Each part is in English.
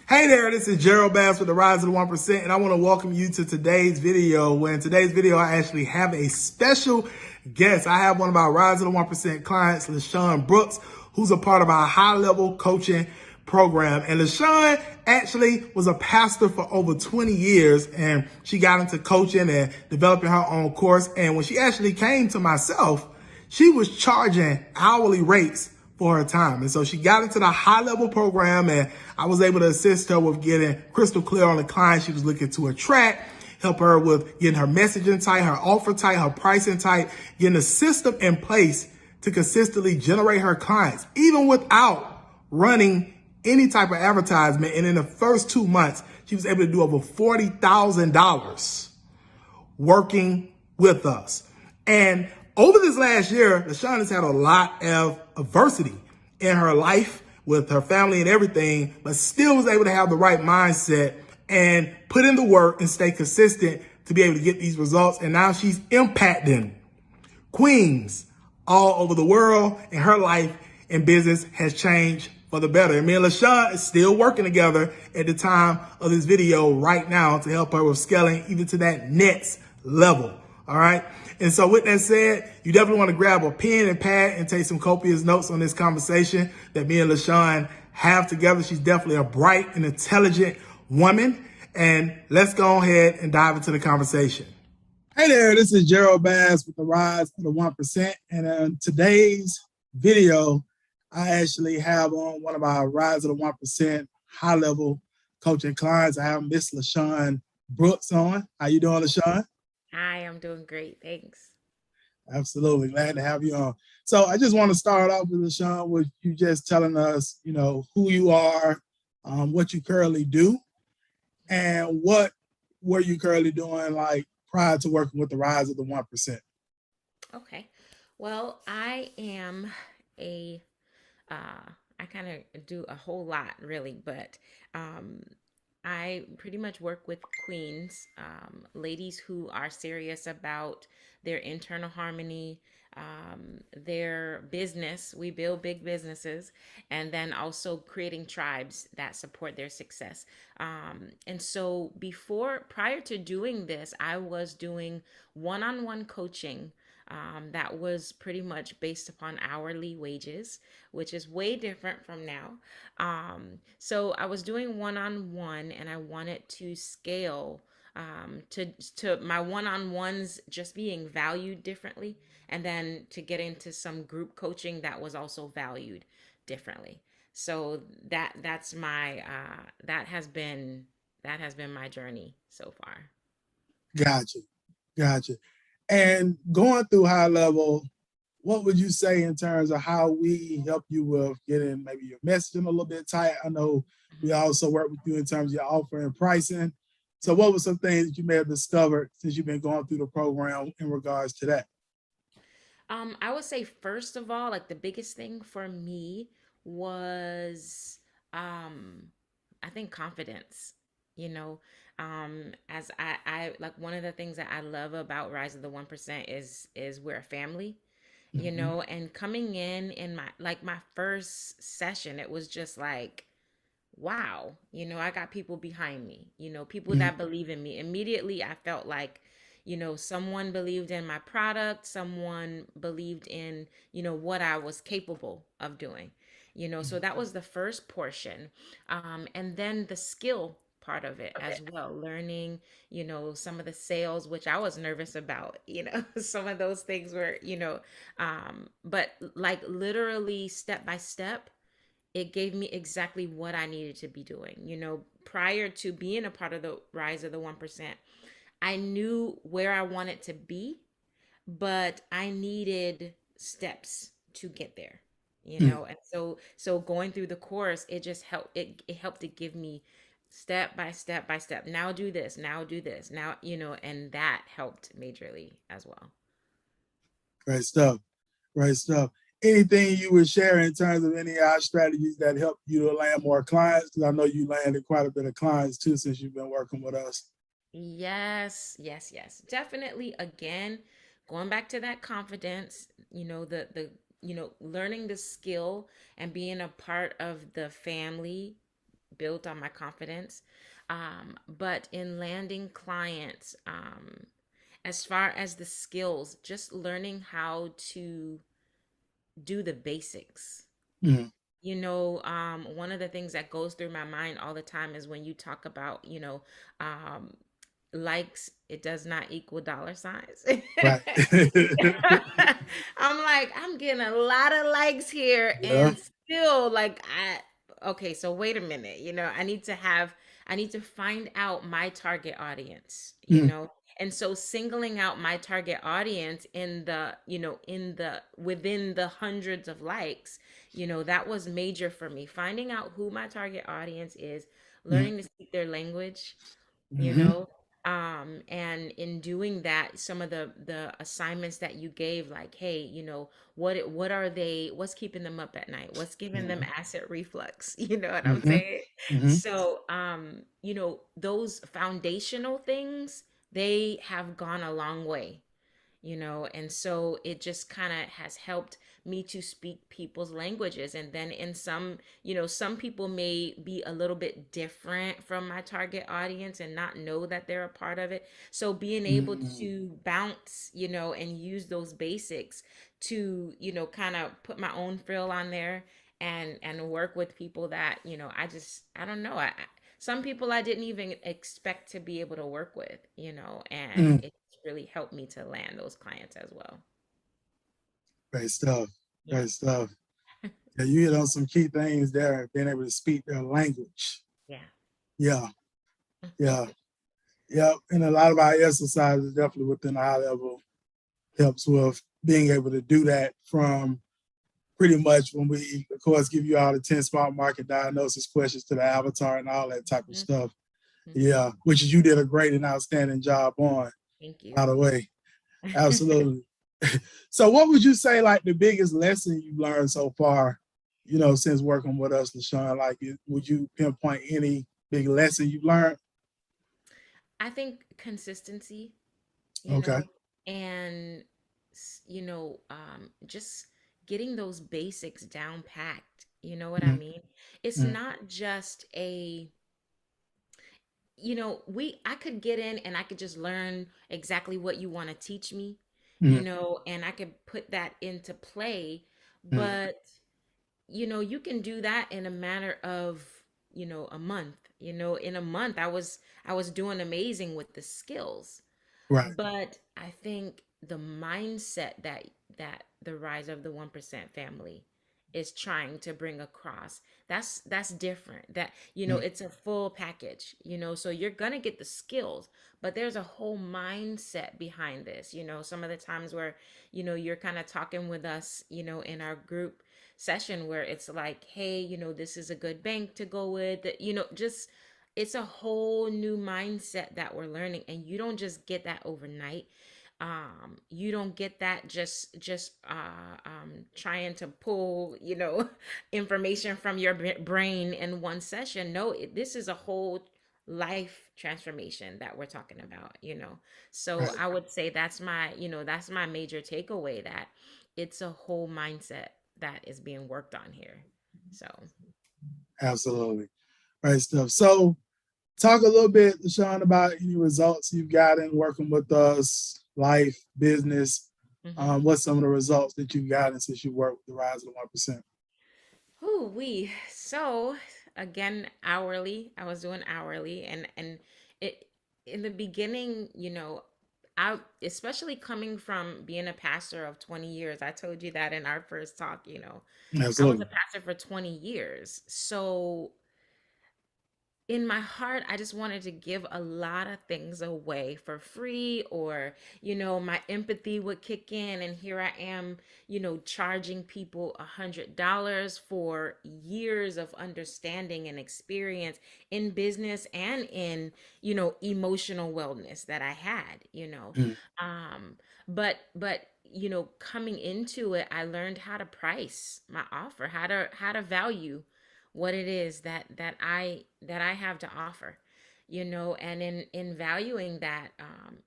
Hey there, this is Gerald Bass with the Rise of the 1%, and I want to welcome you to today's video. Where in today's video, I actually have a special guest. I have one of our Rise of the 1% clients, Lashaon Brooks, who's a part of our high-level coaching program. And Lashaon actually was a pastor for over 20 years, and she got into coaching and developing her own course. And when she actually came to myself, she was charging hourly rates for her time. And so she got into the high level program, and I was able to assist her with getting crystal clear on the client she was looking to attract, help her with getting her messaging tight, her offer tight, her pricing tight, getting a system in place to consistently generate her clients, even without running any type of advertisement. And in the first 2 months, she was able to do over $40,000 working with us. And over this last year, Lashawn has had a lot of adversity in her life with her family and everything, but still was able to have the right mindset and put in the work and stay consistent to be able to get these results. And now she's impacting queens all over the world, and her life and business has changed for the better. And me and LaShawn is still working together at the time of this video right now to help her with scaling even to that next level. All right. And so with that said, you definitely want to grab a pen and pad and take some copious notes on this conversation that me and LaShawn have together. She's definitely a bright and intelligent woman. And let's go ahead and dive into the conversation. Hey there, this is Gerald Bass with the Rise of the 1%. And in today's video, I actually have on one of our Rise of the 1% high-level coaching clients. I have Miss Lashaon Brooks on. How you doing, Lashaon? Hi, I'm doing great. Thanks. Absolutely. Glad to have you on. So I just want to start off with Lashaon, with you just telling us, who you are, what you currently do, and what were you currently doing like prior to working with the Rise of the 1%. Okay. Well, I am a I kind of do a whole lot really, but um I pretty much work with queens, ladies who are serious about their internal harmony, their business. We build big businesses, and then also creating tribes that support their success. And so, prior to doing this, I was doing one on one coaching. That was pretty much based upon hourly wages, which is way different from now. So I was doing one on one, and I wanted to scale to my one on ones just being valued differently, and then to get into some group coaching that was also valued differently. So that's my that has been my journey so far. Gotcha. Gotcha. And going through high level, what would you say in terms of how we help you with getting maybe your messaging a little bit tight? I know we also work with you in terms of your offer and pricing. So what were some things that you may have discovered since you've been going through the program in regards to that? I would say first of all, like the biggest thing for me was um I think confidence. You know, as I like one of the things that I love about Rise of the 1% is we're a family, you Mm-hmm. know, and coming in my first session, it was just like wow, you know, I got people behind me, you know, people Mm-hmm. that believe in me. Immediately, I felt like, you know, someone believed in my product, someone believed in, you know, what I was capable of doing, you know, so that was the first portion. And then the skill part of it as well, learning, you know, some of the sales, which I was nervous about, you know, some of those things were, you know, but like literally step by step it gave me exactly what I needed to be doing. You know, prior to being a part of the Rise of the 1%, I knew where I wanted to be, but I needed steps to get there. You Mm-hmm. know, and so going through the course, it just helped it helped to give me step by step by step. Now do this, now do this. Now, you know, and that helped majorly as well. Great stuff. Great stuff. Anything you would share in terms of any of our strategies that help you to land more clients? Because I know you landed quite a bit of clients too since you've been working with us. Yes, yes, yes. Definitely again, going back to that confidence, you know, you know, learning the skill and being a part of the family built on my confidence. But in landing clients, as far as the skills, just learning how to do the basics. Mm, One of the things that goes through my mind all the time is when you talk about, um, likes, it does not equal dollar signs. right. I'm like, I'm getting a lot of likes here Yeah. and still like okay, so wait a minute, I need to find out my target audience, Mm, And so singling out my target audience in the within the hundreds of likes, that was major for me. Finding out who my target audience is, mm, learning to speak their language, you mm-hmm, know and in doing that, some of the assignments that you gave, like, hey, what are they, what's keeping them up at night, what's giving them acid reflux, you know what I'm mm-hmm, saying? mm-hmm, So those foundational things, they have gone a long way, and so it just kind of has helped me to speak people's languages. And then in some people may be a little bit different from my target audience and not know that they're a part of it, so being able mm-hmm. to bounce, and use those basics to kind of put my own frill on there, and work with people that I don't know, some people I didn't even expect to be able to work with, and Mm. it really helped me to land those clients as well. Great stuff. Yeah. Great stuff. Yeah, you hit on some key things there, being able to speak their language. Yeah. Yeah, yeah, yeah. And a lot of our exercises definitely within the high level helps with being able to do that from pretty much when we, of course, give you all the 10 smart market diagnosis questions to the avatar and all that type of Mhm, stuff. mhm. Yeah, which you did a great and outstanding job on, Thank by you. the way. Absolutely. So what would you say like the biggest lesson you learned so far, since working with us, Lashawn? Like, would you pinpoint any big lesson you learned? I think consistency, you Okay. know, and just getting those basics down packed. You know what I Mm, mean? It's mm, not just a we I could get in and I could just learn exactly what you want to teach me, mm, and I could put that into play, mm. but you can do that in a matter of, a month. In a month I was doing amazing with the skills. Right. But I think the mindset that the Rise of the 1% family is trying to bring across, that's different. That, Mm, it's a full package, so you're gonna get the skills, but there's a whole mindset behind this. Some of the times where, you're kind of talking with us, in our group session, where it's like, hey, this is a good bank to go with, just it's a whole new mindset that we're learning, and you don't just get that overnight. You don't get that trying to pull, information from your brain in one session. No, this is a whole life transformation that we're talking about, so right. I would say that's my major takeaway, that it's a whole mindset that is being worked on here. So Absolutely. Right stuff. So talk a little bit, Lashawn, about any results you've gotten working with us, life, business. mhm. What's some of the results that you've gotten since you worked with the Rise of the 1%? Ooh, so again, hourly. I was doing hourly, and it in the beginning, I, especially coming from being a pastor of 20 years. I told you that in our first talk. I was a Absolutely. pastor for 20 years. So in my heart, I just wanted to give a lot of things away for free, or, my empathy would kick in. And here I am, charging people $100 for years of understanding and experience in business and in, emotional wellness that I had, Mm, but, coming into it, I learned how to price my offer, how to value what it is that I have to offer, and in valuing that,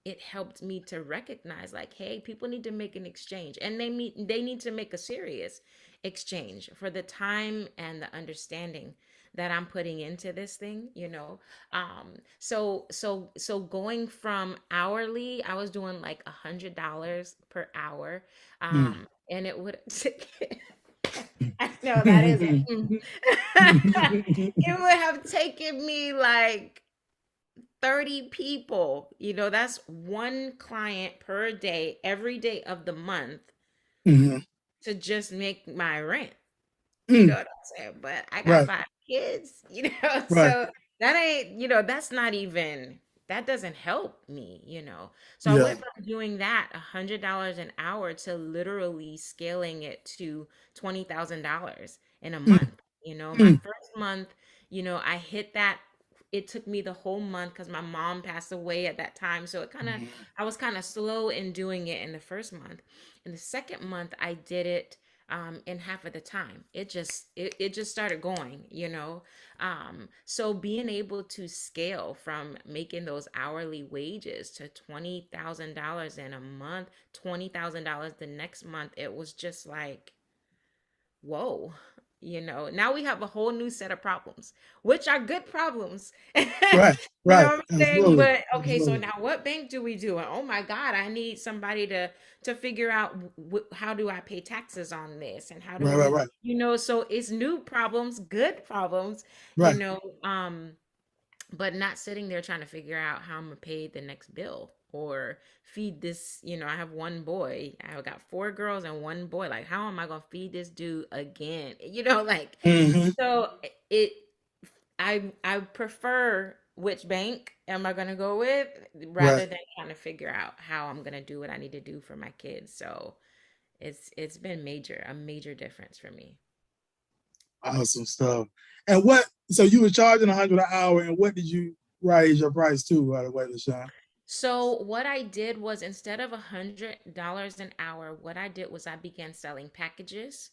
it helped me to recognize, like, hey, people need to make an exchange, and they need to make a serious exchange for the time and the understanding that I'm putting into this thing, you know. So going from hourly, I was doing like $100 per hour. Mm. And it would I know that is it would have taken me like 30 people. You know, that's one client per day, every day of the month Mhm. to just make my rent. You know Mm. what I'm saying? But I got Right, 5 kids, you know, right. so that ain't, you know, that's not even, that doesn't help me, you know. So I Yeah. went from doing that $100 an hour to literally scaling it to $20,000 in a Mm. month. You know, my Mm. first month, you know, I hit that. It took me the whole month because my mom passed away at that time. So it kind of, Mhm. I was kind of slow in doing it in the first month. In the second month, I did it in half of the time. It just started going, you know. So being able to scale from making those hourly wages to $20,000 in a month, $20,000 the next month, it was just like, whoa, you know, now we have a whole new set of problems, which are good problems. Right, You know right. what I'm saying? Absolutely. But okay, so Absolutely. now what bank do we do? And oh my God, I need somebody to figure out how do I pay taxes on this and how do Right, right, we, right. you know, so it's new problems, good problems, you Right. know, but not sitting there trying to figure out how I'm gonna pay the next bill or feed this. You know, I have one boy. I've got four girls and one boy. Like, how am I gonna feed this dude again? You know, like Hmm. so it. I prefer which bank am I gonna go with Right. rather than trying to figure out how I'm gonna do what I need to do for my kids. So it's been a major difference for me. Awesome stuff. And what, so you were charging 100 an hour, and what did you raise your price to right away, LaShawn? So what I did was instead of $100 an hour, what I did was I began selling packages.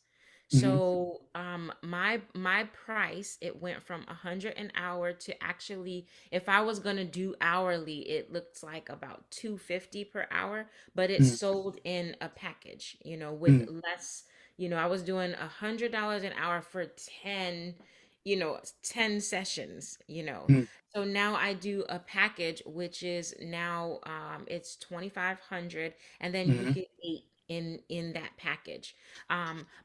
Hmm. So my price, it went from 100 an hour to actually, if I was gonna do hourly, it looks like about 250 per hour, but it's Hmm. sold in a package, you know, with Hmm. less, you know, I was doing $100 an hour for 10, you know, 10 sessions, you know. Hmm. So now I do a package, which is now it's 2,500, and then you Hmm. get eight in that package.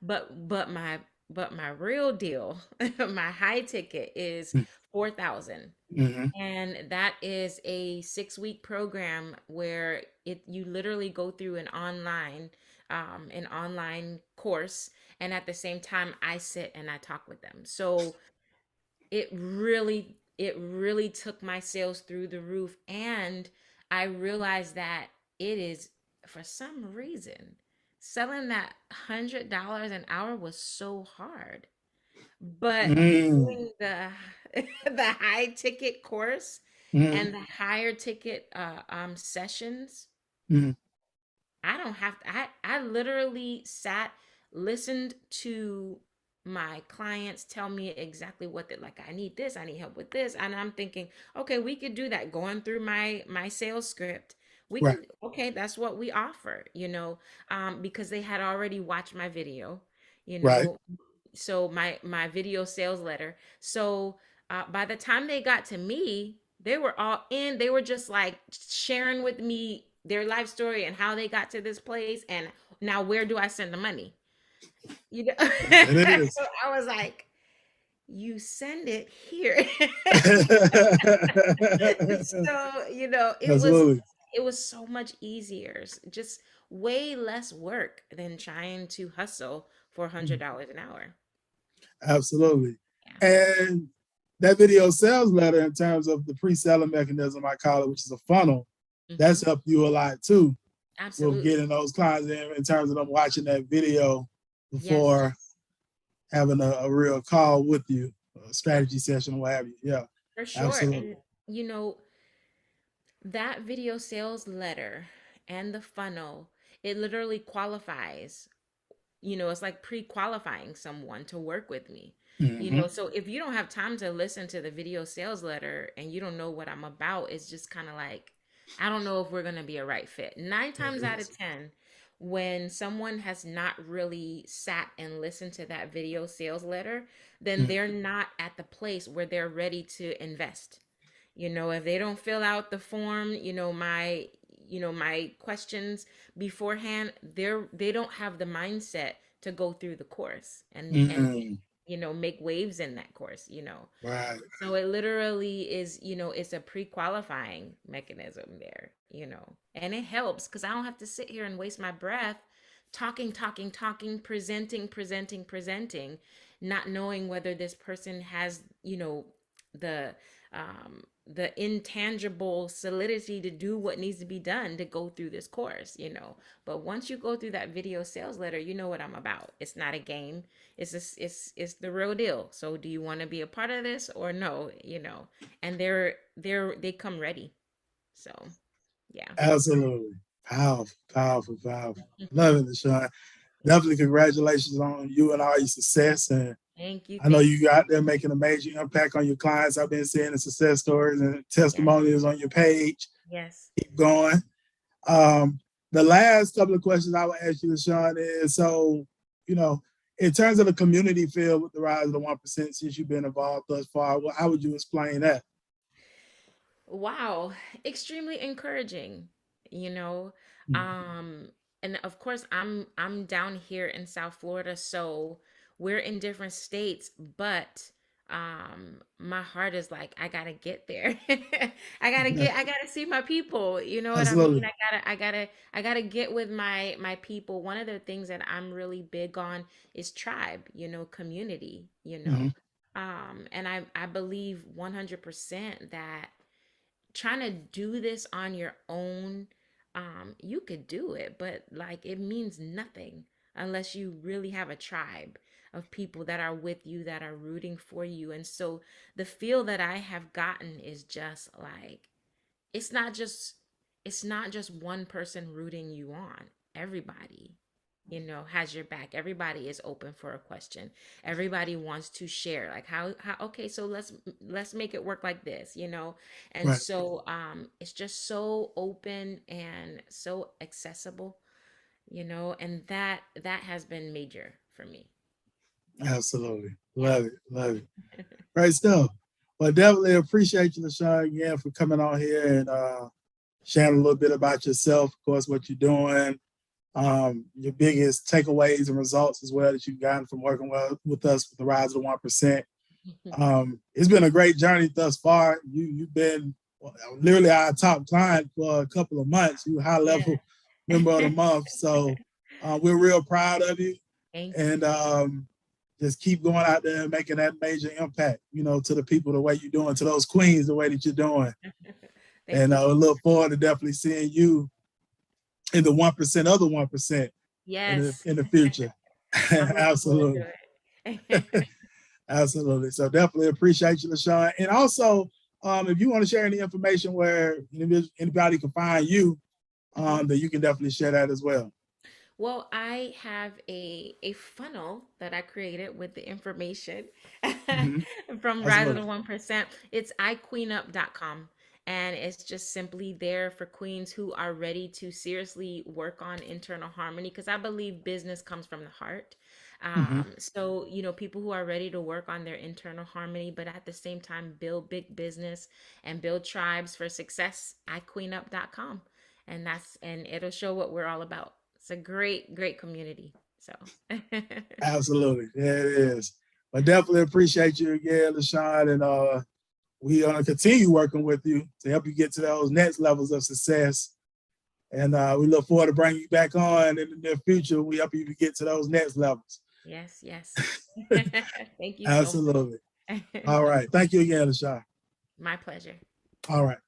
But my real deal, my high ticket is 4,000, Hmm. and that is a 6 week program where it you literally go through an online course, and at the same time I sit and I talk with them. So it really took my sales through the roof, and I realized that it is, for some reason, selling that $100 an hour was so hard, but Hmm. doing the the high ticket course Hmm. and the higher ticket sessions, Hmm. I don't have to. I literally sat, listened to my clients tell me exactly what they like. I need this. I need help with this, and I'm thinking, okay, we could do that. Going through my sales script, we Right. can. Okay, that's what we offer. You know, because they had already watched my video. You Right. know, so my video sales letter. So by the time they got to me, they were all in. They were just like sharing with me their life story and how they got to this place, and now where do I send the money? You know, It is. so I was like, you send it here. So you know, it was Absolutely. it was so much easier, just way less work than trying to hustle for $100 an hour. Absolutely. Yeah. And that video sales letter, in terms of the pre-selling mechanism, I call it, which is a funnel, Hmm. that's helped you a lot too with Absolutely. getting those clients in terms of them watching that video Yes, before having a real call with you, a strategy session, what have you. Yeah, for sure. absolutely. And you know, that video sales letter and the funnel, it literally qualifies, you know, it's like pre-qualifying someone to work with me. You Hmm. know, so if you don't have time to listen to the video sales letter and you don't know what I'm about, it's just kind of like, I don't know if we're going to be a right fit. Nine It times out of is. 10, when someone has not really sat and listened to that video sales letter, then Mhm. they're not at the place where they're ready to invest. If they don't fill out the form, my questions beforehand, they don't have the mindset to go through the course and Mhm. make waves in that course. Right. So it literally is, it's a pre-qualifying mechanism there, and it helps because I don't have to sit here and waste my breath talking, talking, talking, presenting, not knowing whether this person has, the the intangible solidity to do what needs to be done to go through this course. But once you go through that video sales letter, you know what I'm about. It's not a game. It's the real deal. So do you want to be a part of this or no? And they come ready. So yeah. Absolutely. Powerful, powerful, powerful. Love it, Lashawn. Definitely congratulations on you and all your success. And Thank you. I know Thank you. you out there making a major impact on your clients. I've been seeing the success stories and Yes. testimonials on your page. Yes. Keep going. Um, the last couple of questions I will ask you, Lashawn, is so, you know, in terms of the community feel with the rise of the 1%, since you've been involved thus far, well, how would you explain that? Wow, extremely encouraging, you know. Mhm. Um and of course I'm down here in South Florida, so we're in different states, but my heart is like I got to get there. I got to see my people, you know what I mean? Absolutely. I got to get with my people. One of the things that I'm really big on is tribe, community, Hmm. and I believe 100% that trying to do this on your own, you could do it, but like it means nothing unless you really have a tribe of people that are with you, that are rooting for you. And so the feel that I have gotten is just like it's not just it's not just one person rooting you on. Everybody, has your back. Everybody is open for a question. Everybody wants to share. Like how okay, so let's make it work like this. And Right. so it's just so open and so accessible, and that has been major for me. Absolutely. Yeah. Love it. Love it. Great stuff. Well, definitely appreciate you, LaShawn, again for coming on here and sharing a little bit about yourself, of course, what you're doing, your biggest takeaways and results as well that you've gotten from working with us with the Rise of the 1%. It's been a great journey thus far. You've been literally our top client for a couple of months. You high Yeah. level member of the month, so we're real proud of you, Thank you. and just keep going out there and making that major impact. To the people the way you're doing, to those queens the way that you're doing, Thank and you. we look forward to definitely seeing you in the 1% of the 1% in the Yes. in the future. I'm looking forward Absolutely. to it. Absolutely. So definitely appreciate you, LaShawn. And also, if you want to share any information where anybody can find you, Mhm. then you can definitely share that as well. Well, I have a funnel that I created with the information Hmm. from Rise of the Absolutely. 1%. It's iqueenup.com. And it's just simply there for queens who are ready to seriously work on internal harmony, because I believe business comes from the heart. Hmm. So, people who are ready to work on their internal harmony, but at the same time build big business and build tribes for success, iqueenup.com. And it'll show what we're all about. It's a great, great community. So Absolutely. Yeah, it is. But definitely appreciate you again, LaShawn. And we are going to continue working with you to help you get to those next levels of success. And we look forward to bringing you back on in the near future. We help you to get to those next levels. yes, yes. Thank you so Absolutely. much. All right. Thank you again, LaShawn. My pleasure. All right.